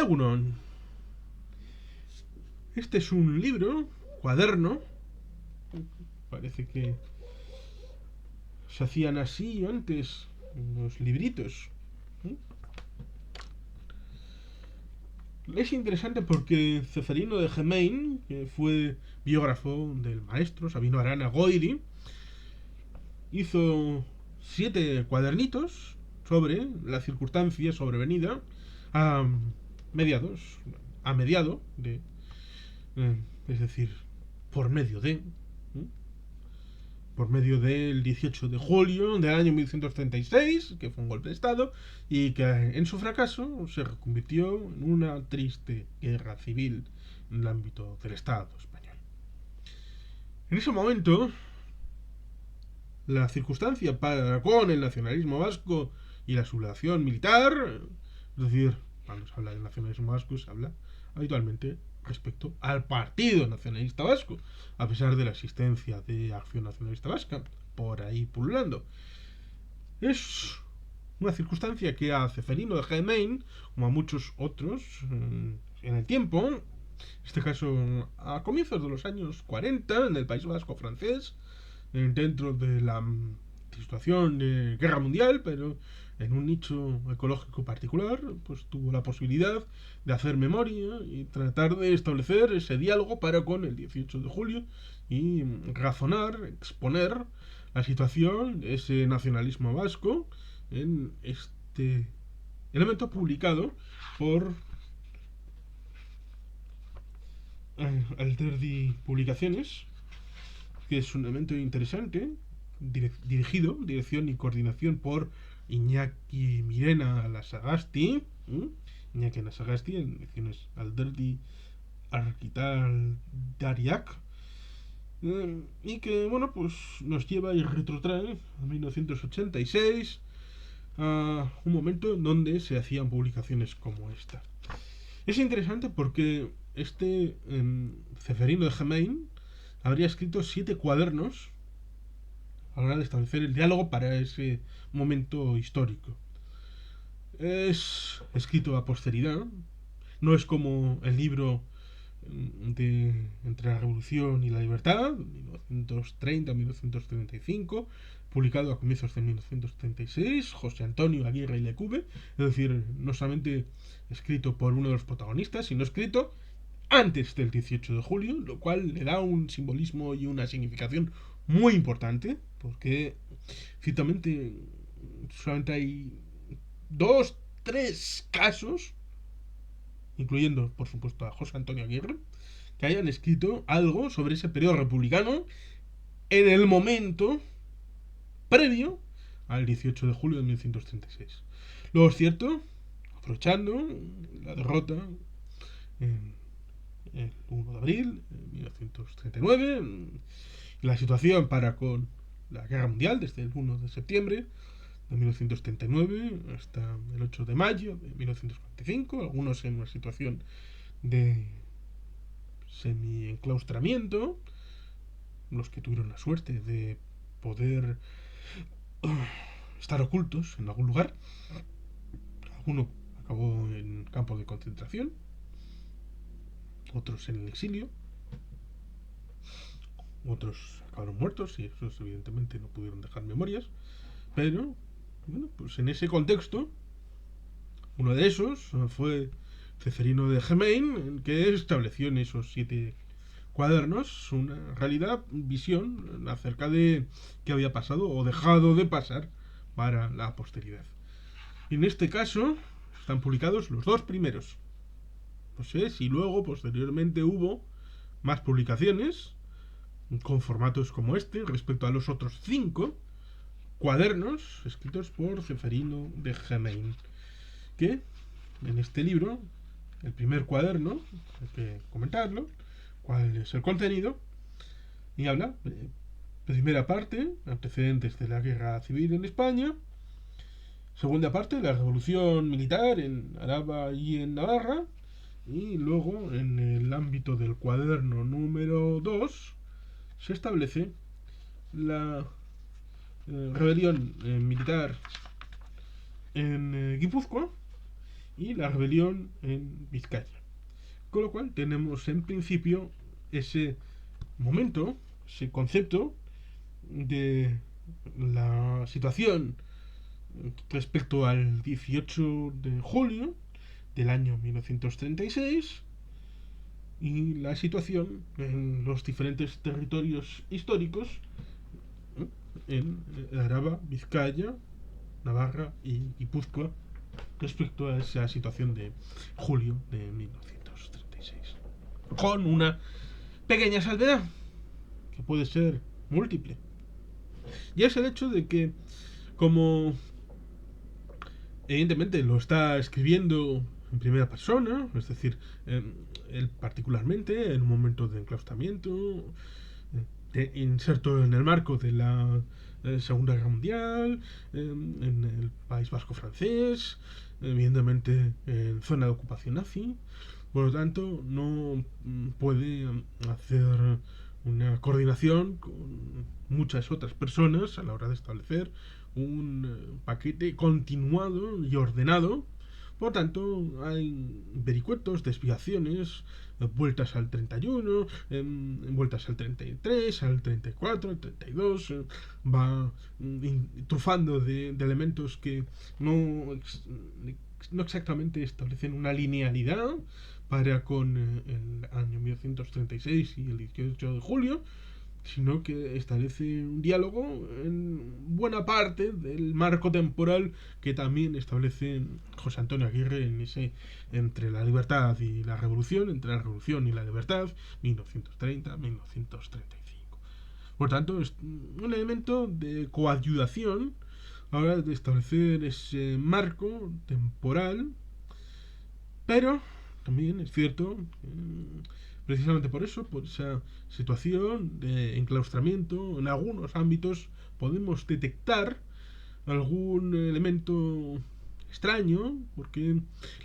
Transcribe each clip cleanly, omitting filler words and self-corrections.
Egunon. Este es un libro, cuaderno. Parece que se hacían así antes, unos libritos. Es interesante porque Ceferino de Gemain, que fue biógrafo del maestro Sabino Arana Goiri, hizo 7 cuadernitos sobre la circunstancia sobrevenida a mediados, a mediado de, es decir, por medio de, por medio del 18 de julio del año 1136, que fue un golpe de Estado, y que en su fracaso se convirtió en una triste guerra civil en el ámbito del Estado español. En ese momento, la circunstancia para con el nacionalismo vasco y la sublevación militar, es decir, cuando se habla del nacionalismo vasco se habla habitualmente respecto al Partido Nacionalista Vasco, a pesar de la existencia de Acción Nacionalista Vasca por ahí pululando. Es una circunstancia que a Ceferino de Gemain, como a muchos otros en el tiempo, en este caso a comienzos de los años 40 en el País Vasco francés, dentro de la situación de guerra mundial, pero en un nicho ecológico particular, pues tuvo la posibilidad de hacer memoria y tratar de establecer ese diálogo para con el 18 de julio y razonar, exponer la situación de ese nacionalismo vasco en este elemento publicado por Alderdi Publicaciones, que es un elemento interesante, dirección y coordinación por Iñaki Mirena Lasagasti, Iñaki Lasagasti, en ediciones Alderdi Arquital Dariak, y que, bueno, pues nos lleva y retrotrae a 1986, a un momento en donde se hacían publicaciones como esta. Es interesante porque Ceferino de Gemain habría escrito 7 cuadernos a la hora de establecer el diálogo para ese momento histórico. Es escrito a posteridad, no es como el libro de Entre la Revolución y la Libertad, 1930-1935, publicado a comienzos de 1936, José Antonio Aguirre y Lecube, es decir, no solamente escrito por uno de los protagonistas, sino escrito antes del 18 de julio, lo cual le da un simbolismo y una significación muy importante, porque ciertamente solamente hay 2, 3 casos, incluyendo por supuesto a José Antonio Aguirre, que hayan escrito algo sobre ese periodo republicano en el momento previo al 18 de julio de 1936. Luego es cierto, aprovechando la derrota en el 1 de abril de 1939, la situación para con la guerra mundial desde el 1 de septiembre de 1939 hasta el 8 de mayo de 1945, algunos en una situación de semi-enclaustramiento, los que tuvieron la suerte de poder estar ocultos en algún lugar. Alguno acabó en campo de concentración, otros en el exilio, otros acabaron muertos y esos evidentemente no pudieron dejar memorias, pero bueno, pues en ese contexto uno de esos fue Ceferino de Gemain, que estableció en esos 7 cuadernos una realidad, visión acerca de qué había pasado o dejado de pasar para la posteridad. Y en este caso están publicados los 2 primeros. No sé si luego posteriormente hubo más publicaciones con formatos como este respecto a los otros 5 cuadernos escritos por Ceferino de Gemain, que en este libro, el primer cuaderno, hay que comentarlo, cuál es el contenido, y habla de primera parte, antecedentes de la guerra civil en España; segunda parte, la revolución militar en Araba y en Navarra; y luego, en el ámbito del cuaderno número 2, se establece la rebelión militar en Guipúzcoa y la rebelión en Vizcaya. Con lo cual tenemos en principio ese momento, ese concepto de la situación respecto al 18 de julio del año 1936 y la situación en los diferentes territorios históricos en Araba, Vizcaya, Navarra y Guipúzcoa respecto a esa situación de julio de 1936. Con una pequeña salvedad, que puede ser múltiple. Y es el hecho de que, como evidentemente lo está escribiendo en primera persona, es decir, él particularmente, en un momento de enclaustramiento, de inserto en el marco de la Segunda Guerra Mundial, en el País Vasco francés, evidentemente en zona de ocupación nazi. Por lo tanto, no puede hacer una coordinación con muchas otras personas a la hora de establecer un paquete continuado y ordenado. Por tanto, hay vericuetos, desviaciones, vueltas al 31, vueltas al 33, al 34, al 32, va trufando de elementos que no exactamente establecen una linealidad para con el año 1936 y el 18 de julio, sino que establece un diálogo en buena parte del marco temporal que también establece José Antonio Aguirre en ese entre la libertad y la revolución, entre la revolución y la libertad, 1930-1935. Por tanto, es un elemento de coadyuvación a la hora de establecer ese marco temporal, pero también es cierto, precisamente por eso, por esa situación de enclaustramiento, en algunos ámbitos podemos detectar algún elemento extraño, porque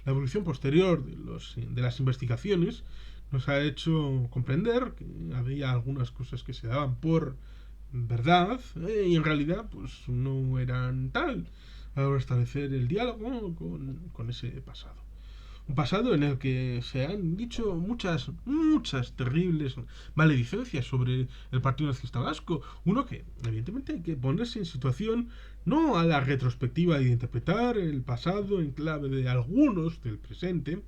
la evolución posterior de las investigaciones nos ha hecho comprender que había algunas cosas que se daban por verdad y en realidad pues no eran tal a la hora de establecer el diálogo con ese pasado. Un pasado en el que se han dicho muchas terribles maledicencias sobre el Partido Nacionalista Vasco. Uno que, evidentemente, hay que ponerse en situación no a la retrospectiva de interpretar el pasado en clave de algunos del presente,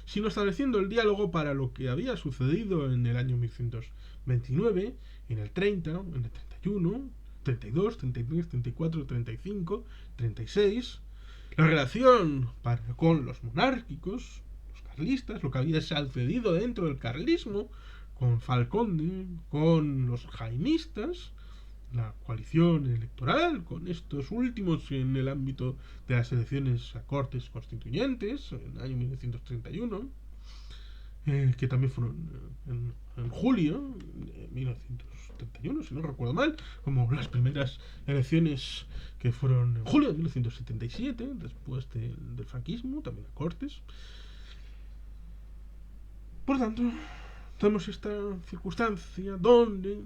sino estableciendo el diálogo para lo que había sucedido en el año 1929, en el 30, en el 31, 32, 33, 34, 35, 36. La relación con los monárquicos, los carlistas, lo que había sucedido dentro del carlismo, con Falconde, con los jaimistas, la coalición electoral, con estos últimos en el ámbito de las elecciones a Cortes Constituyentes, en el año 1931, que también fueron en julio de 1931, si no recuerdo mal, como las primeras elecciones que fueron en julio de 1977, después del franquismo, también a Cortes. Por tanto, tenemos esta circunstancia donde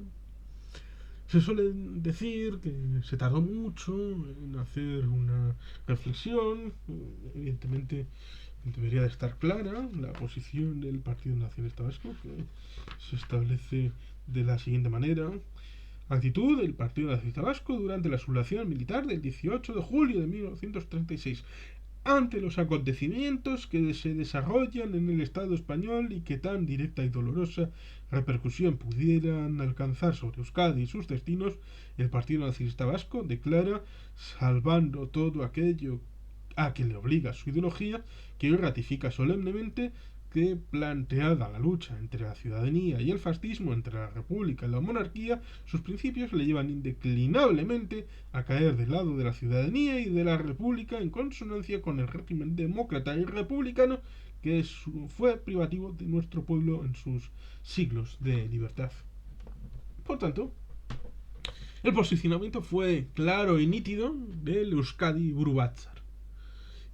se suele decir que se tardó mucho en hacer una reflexión. Evidentemente debería de estar clara la posición del Partido Nacionalista Vasco, que se establece de la siguiente manera. Actitud del Partido Nacionalista Vasco durante la sublevación militar del 18 de julio de 1936 ante los acontecimientos que se desarrollan en el Estado español y que tan directa y dolorosa repercusión pudieran alcanzar sobre Euskadi y sus destinos, el Partido Nacionalista Vasco declara, salvando todo aquello a que le obliga su ideología, que hoy ratifica solemnemente que, planteada la lucha entre la ciudadanía y el fascismo, entre la república y la monarquía, sus principios le llevan indeclinablemente a caer del lado de la ciudadanía y de la república en consonancia con el régimen demócrata y republicano que fue privativo de nuestro pueblo en sus siglos de libertad. Por tanto, el posicionamiento fue claro y nítido del Euskadi Buru Batzar.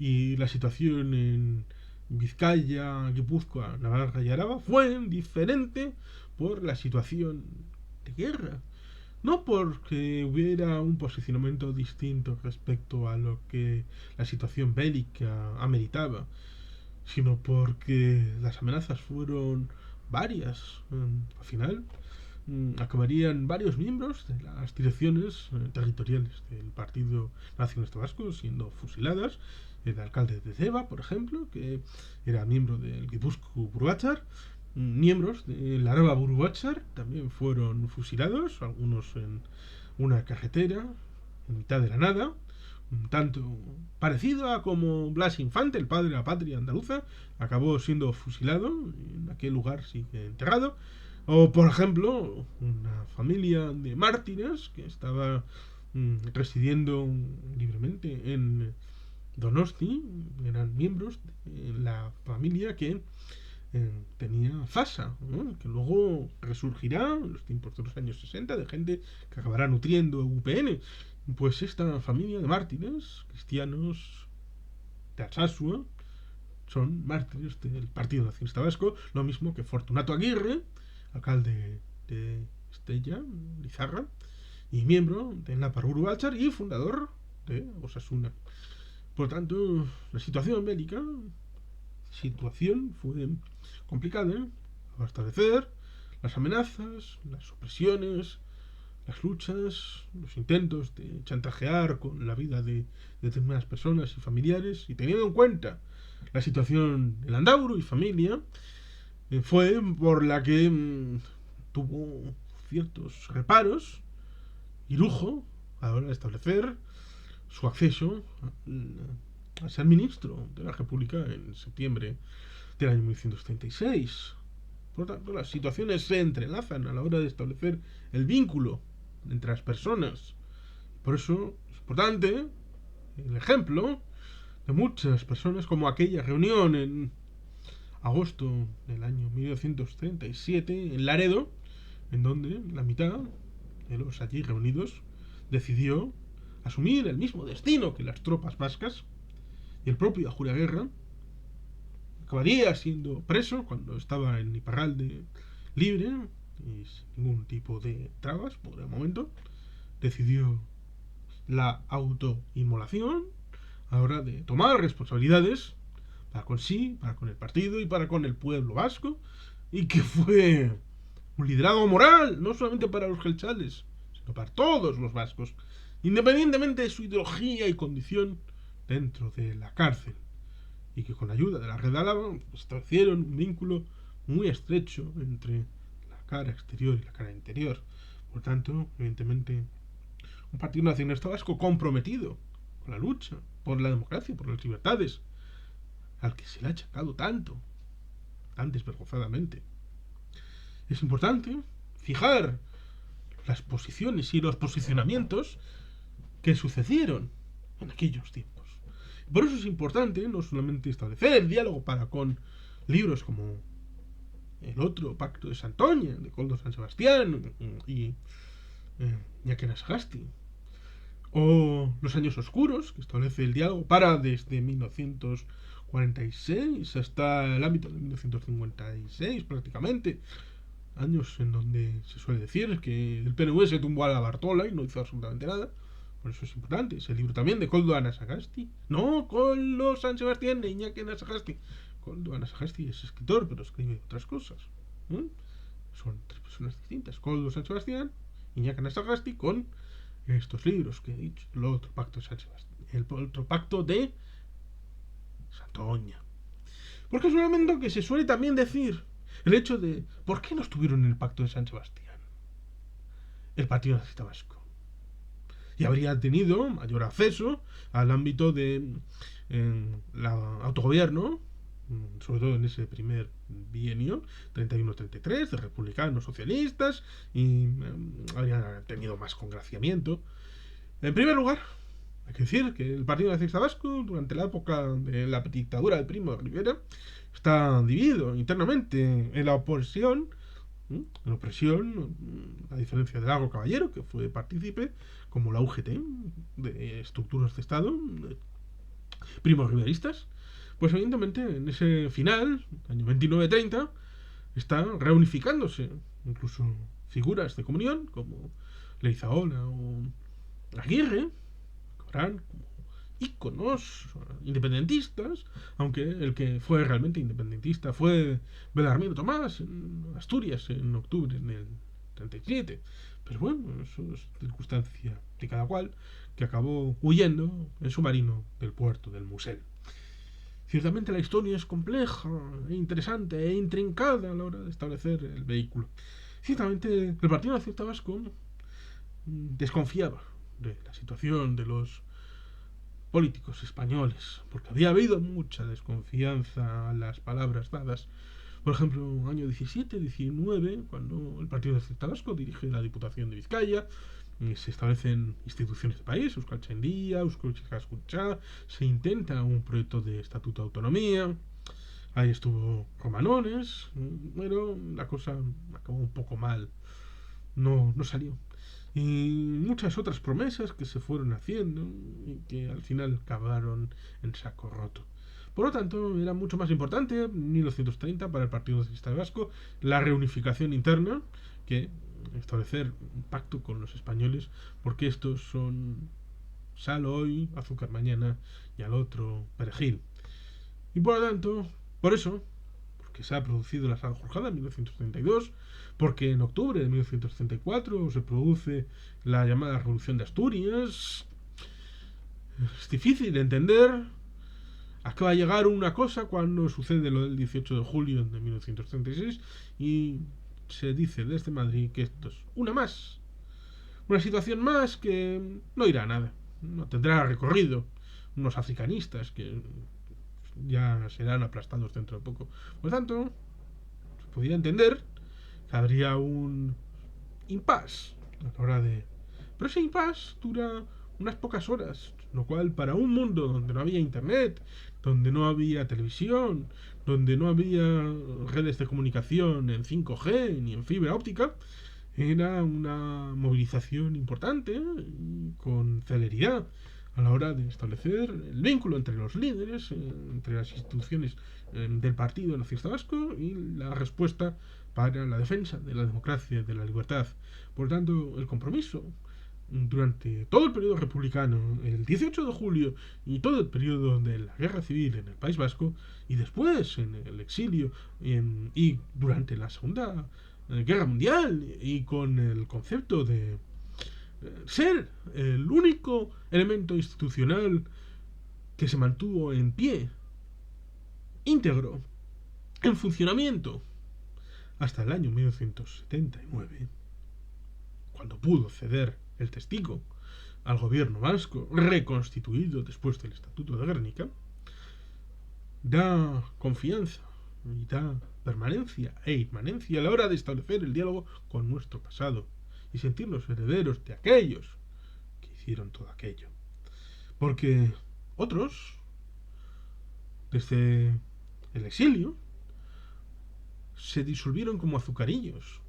Y la situación en Vizcaya, Guipúzcoa, Navarra y Araba fue diferente por la situación de guerra. No porque hubiera un posicionamiento distinto respecto a lo que la situación bélica ameritaba, sino porque las amenazas fueron varias. Al final, acabarían varios miembros de las direcciones territoriales del Partido Nacionalista Vasco siendo fusiladas. El alcalde de Deba, por ejemplo, que era miembro del Gipuzkoa Buruatzar. Miembros de la Araba Buruatzar también fueron fusilados, algunos en una carretera, en mitad de la nada, un tanto parecido a como Blas Infante, el padre de la patria andaluza, acabó siendo fusilado, en aquel lugar sigue enterrado. O, por ejemplo, una familia de mártires que estaba residiendo libremente en Donosti, eran miembros de la familia que tenía Fasa, ¿no? Que luego resurgirá en los tiempos de los años 60 de gente que acabará nutriendo UPN. Pues esta familia de mártires cristianos de Alsasua son mártires del Partido Nacionalista Vasco, lo mismo que Fortunato Aguirre, alcalde de Estella, Lizarra, y miembro de Napar Uruachar y fundador de Osasuna. Por tanto, la situación bélica fue complicada, ¿eh? A establecer las amenazas, las opresiones, las luchas, los intentos de chantajear con la vida de determinadas personas y familiares, y teniendo en cuenta la situación en Landauro y familia, fue por la que tuvo ciertos reparos y lujo a la hora de establecer su acceso a ser ministro de la República en septiembre del año 1936. Por lo tanto, las situaciones se entrelazan a la hora de establecer el vínculo entre las personas. Por eso es importante el ejemplo de muchas personas, como aquella reunión en agosto del año 1937 en Laredo, en donde la mitad de los allí reunidos decidió asumir el mismo destino que las tropas vascas, y el propio Ajuriaguerra acabaría siendo preso cuando estaba en Iparralde libre y sin ningún tipo de trabas por el momento. Decidió la autoinmolación a la hora de tomar responsabilidades para con sí, para con el partido y para con el pueblo vasco, y que fue un liderazgo moral, no solamente para los gelchales, sino para todos los vascos, independientemente de su ideología y condición dentro de la cárcel, y que con la ayuda de la Red Álava establecieron un vínculo muy estrecho entre la cara exterior y la cara interior. Por tanto, evidentemente, un partido nacionalista vasco comprometido con la lucha por la democracia, por las libertades, al que se le ha achacado tanto, tan desvergonzadamente. Es importante fijar las posiciones y los posicionamientos que sucedieron en aquellos tiempos. Por eso es importante no solamente establecer el diálogo para con libros como el otro Pacto de Santoña, de Koldo San Sebastián y Ñaquena Sagasti, o Los Años Oscuros, que establece el diálogo para desde 1946 hasta el ámbito de 1956 prácticamente, años en donde se suele decir que el PNV se tumbó a la Bartola y no hizo absolutamente nada. Por eso es importante ese libro también de Koldo Anasagasti. No Koldo San Sebastián de Iñaki Anasagasti. Koldo Anasagasti es escritor, pero escribe otras cosas. Son tres personas distintas. Koldo San Sebastián, Iñaki Anasagasti, con estos libros que he dicho. El otro pacto de San Sebastián. El otro pacto de Santoña. Porque es un elemento que se suele también decir. El hecho de ¿por qué no estuvieron en el pacto de San Sebastián el Partido Nacionalista Vasco? Y habría tenido mayor acceso al ámbito de la autogobierno, sobre todo en ese primer bienio 31-33 de republicanos socialistas, y habrían tenido más congraciamiento. En primer lugar, hay que decir que el Partido Nacionalista Vasco, durante la época de la dictadura del Primo de Rivera, está dividido internamente en la oposición, a diferencia de Lago Caballero, que fue partícipe, como la UGT, de estructuras de Estado, primos riveristas. Pues evidentemente en ese final, año 29-30, está reunificándose incluso figuras de comunión, como Leizaola o Aguirre, Corán, como íconos independentistas, aunque el que fue realmente independentista fue Belarmino Tomás en Asturias en octubre del 37. Pero bueno, eso es circunstancia de cada cual, que acabó huyendo en su marino del puerto del Musel. Ciertamente la historia es compleja, e interesante e intrincada a la hora de establecer el vehículo. Ciertamente el Partido Nacionalista Vasco desconfiaba de la situación de los políticos españoles, porque había habido mucha desconfianza a las palabras dadas. Por ejemplo, en el año 17-19, cuando el Partido Nacionalista Vasco dirige la Diputación de Vizcaya, se establecen instituciones de país, Euskaltzaindia, Eusko-Ikaskuntza, se intenta un proyecto de estatuto de autonomía, ahí estuvo Romanones, pero la cosa acabó un poco mal, no salió. Y muchas otras promesas que se fueron haciendo y que al final acabaron en saco roto. Por lo tanto, era mucho más importante en 1930 para el Partido Nacionalista Vasco la reunificación interna que establecer un pacto con los españoles, porque estos son sal hoy, azúcar mañana y al otro perejil. Y por lo tanto, por eso, porque se ha producido la Sanjurjada en 1932, porque en octubre de 1934 se produce la llamada Revolución de Asturias, es difícil de entender a qué va a llegar una cosa cuando sucede lo del 18 de julio de 1936 y se dice desde Madrid que esto es una situación más que no irá a nada, no tendrá recorrido, unos africanistas que ya serán aplastados dentro de poco. Por lo tanto, se podría entender que habría un impasse a la hora de... Pero ese impasse dura unas pocas horas, lo cual para un mundo donde no había internet, donde no había televisión, donde no había redes de comunicación en 5G ni en fibra óptica, era una movilización importante con celeridad a la hora de establecer el vínculo entre los líderes, entre las instituciones del Partido Nacionalista Vasco y la respuesta para la defensa de la democracia y de la libertad. Por tanto, el compromiso durante todo el periodo republicano, el 18 de julio y todo el periodo de la guerra civil en el País Vasco y después en el exilio y durante la Segunda Guerra Mundial y con el concepto de ser el único elemento institucional que se mantuvo en pie, íntegro, en funcionamiento, hasta el año 1979, cuando pudo ceder el testigo al gobierno vasco, reconstituido después del Estatuto de Gernika, da confianza y da permanencia e inmanencia a la hora de establecer el diálogo con nuestro pasado y sentirnos herederos de aquellos que hicieron todo aquello. Porque otros, desde el exilio, se disolvieron como azucarillos,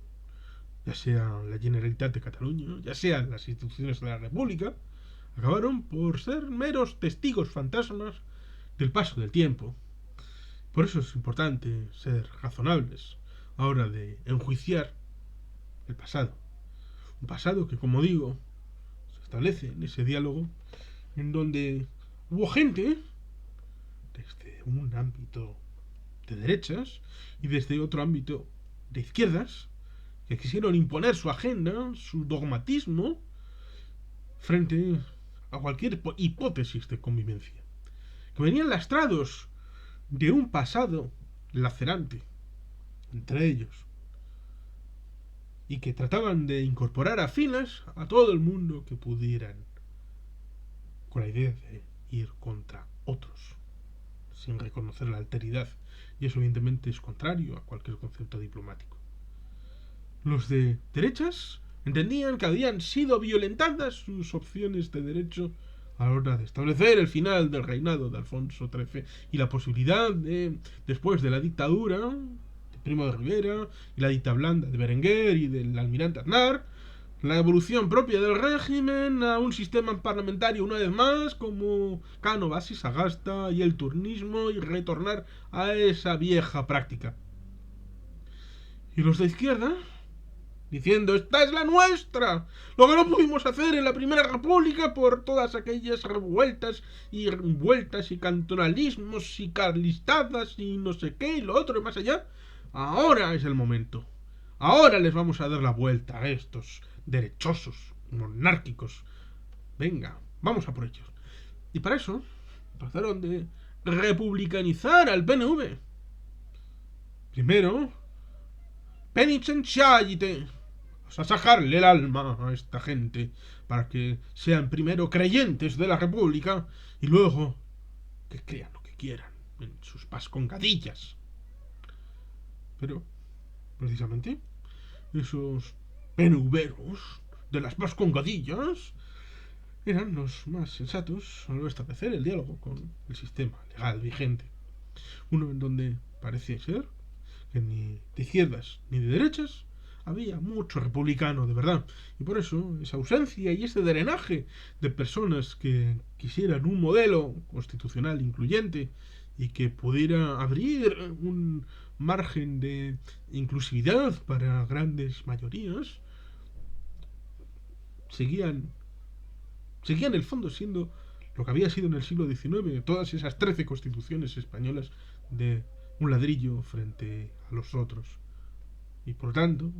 ya sea la Generalitat de Cataluña, ya sean las instituciones de la República, acabaron por ser meros testigos fantasmas del paso del tiempo. Por eso es importante ser razonables a la hora de enjuiciar el pasado. Un pasado que, como digo, se establece en ese diálogo en donde hubo gente desde un ámbito de derechas y desde otro ámbito de izquierdas que quisieron imponer su agenda, su dogmatismo frente a cualquier hipótesis de convivencia, que venían lastrados de un pasado lacerante entre ellos y que trataban de incorporar a filas a todo el mundo que pudieran, con la idea de ir contra otros sin reconocer la alteridad, y eso evidentemente es contrario a cualquier concepto diplomático. Los de derechas entendían que habían sido violentadas sus opciones de derecho a la hora de establecer el final del reinado de Alfonso XIII y la posibilidad de, después de la dictadura de Primo de Rivera y la dictadura blanda de Berenguer y del almirante Aznar, la evolución propia del régimen a un sistema parlamentario una vez más como Cánovas y Sagasta y el turnismo y retornar a esa vieja práctica. Y los de izquierda diciendo: ¡esta es la nuestra! Lo que no pudimos hacer en la Primera República por todas aquellas revueltas y vueltas y cantonalismos y carlistadas y no sé qué y lo otro y más allá. Ahora es el momento. Ahora les vamos a dar la vuelta a estos derechosos, monárquicos. Venga, vamos a por ellos. Y para eso trataron de republicanizar al PNV. Primero, penitenciárite, a sacarle el alma a esta gente para que sean primero creyentes de la República y luego que crean lo que quieran en sus pascongadillas. Pero, precisamente, esos PNVeros de las pascongadillas eran los más sensatos al establecer el diálogo con el sistema legal vigente. Uno en donde parece ser que ni de izquierdas ni de derechas había mucho republicano de verdad. Y por eso esa ausencia y ese drenaje de personas que quisieran un modelo constitucional incluyente y que pudiera abrir un margen de inclusividad para grandes mayorías, seguían en el fondo siendo lo que había sido en el siglo XIX, todas esas 13 constituciones españolas de un ladrillo frente a los otros. Y por tanto,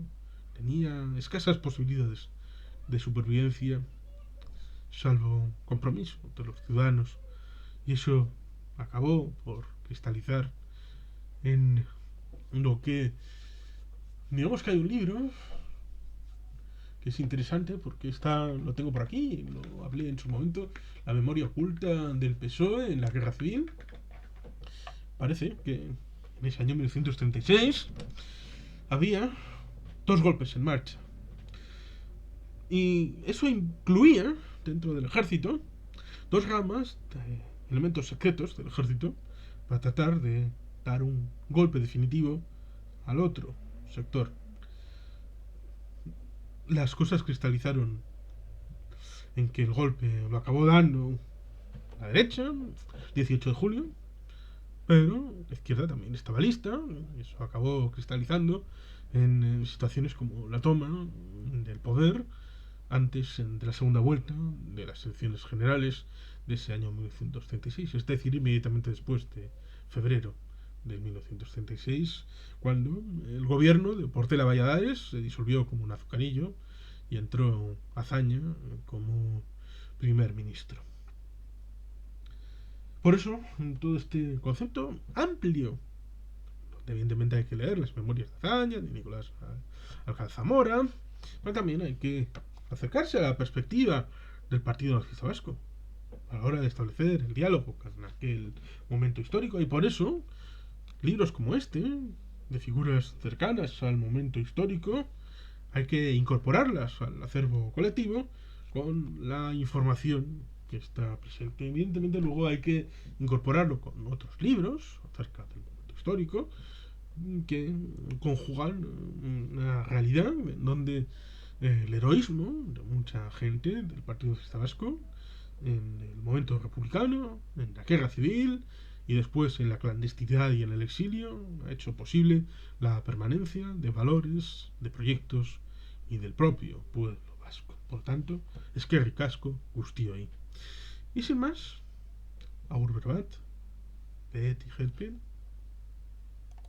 tenía escasas posibilidades de supervivencia, salvo compromiso de los ciudadanos. Y eso acabó por cristalizar en lo que, digamos que hay un libro que es interesante porque lo tengo por aquí, lo hablé en su momento, La memoria oculta del PSOE en la Guerra Civil. Parece que en ese año 1936 había 2 golpes en marcha. Y eso incluía, dentro del ejército, 2 ramas de elementos secretos del ejército para tratar de dar un golpe definitivo al otro sector. Las cosas cristalizaron en que el golpe lo acabó dando la derecha, 18 de julio, pero la izquierda también estaba lista, y eso acabó cristalizando en situaciones como la toma del poder antes de la segunda vuelta de las elecciones generales de ese año 1936, es decir, inmediatamente después de febrero de 1936, cuando el gobierno de Portela Valladares se disolvió como un azucarillo y entró Azaña como primer ministro. Por eso, en todo este concepto amplio, donde evidentemente hay que leer las memorias de Azaña, de Nicolás Alcázar Zamora, pero también hay que acercarse a la perspectiva del Partido Nacionalista Vasco a la hora de establecer el diálogo en aquel momento histórico. Y por eso libros como este, de figuras cercanas al momento histórico, hay que incorporarlas al acervo colectivo con la información que está presente. Evidentemente luego hay que incorporarlo con otros libros acerca del momento histórico que conjugan una realidad en donde el heroísmo de mucha gente del Partido Socialista Vasco en el momento republicano, en la guerra civil y después en la clandestinidad y en el exilio, ha hecho posible la permanencia de valores, de proyectos y del propio pueblo vasco. Por tanto, eskerrik asko guztioi. Y sin más, agur berbat, beti helpen.